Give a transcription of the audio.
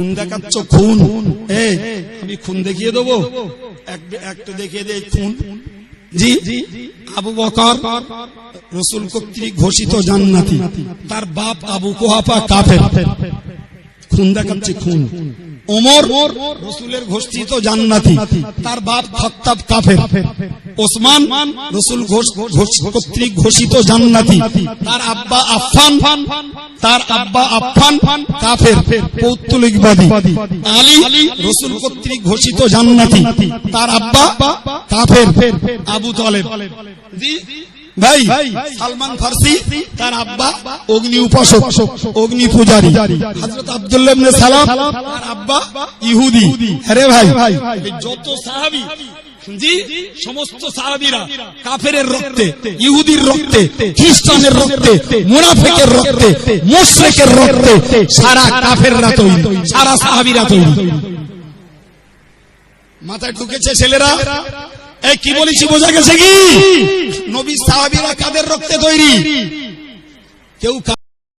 খুন দেখাচ্ছ খুন, আমি খুন দেখিয়ে দেবো, একটা দেখিয়ে দেয় খুন। জি, আবু বকর রাসূল কর্তৃক ঘোষিত জান্নাতি, তার বাপ আবু কুহাফা কাফের, খুন দেখাচ্ছে খুন। ওমর রাসূলের ঘোষিত জান্নাতি, তার বাপ খাত্তাব কাফের। ওসমান রাসূল কর্তৃক ঘোষিত জান্নাতি, তার আব্বা আফফান কাফের, পৌত্তলিকবাদী। আলী রাসূল কর্তৃক ঘোষিত জান্নাতি, তার আব্বা কাফের, আবু তালেব। ভাই সালমান ফারসি, তার আব্বা অগ্নি উপাসক, অগ্নি পূজারী। হযরত আব্দুল্লাহ ইবনে সালাম, তার আব্বা ইহুদি। আরে ভাই, যত সাহাবী, জি, সমস্ত সাহাবীরা কাফেরের রক্তে, ইহুদির রক্তে, খ্রিস্টানের রক্তে, মুনাফিকের রক্তে, মুশরিকের রক্তে, সারা কাফেররা তৈরি, সারা সাহাবীরা তৈরি। মাথায় ঢুকেছে ছেলেরা? এই কি বলেছি বোঝা গেছে কি? নবী সাহাবীরা কাদের রক্তে তৈরি? কেউ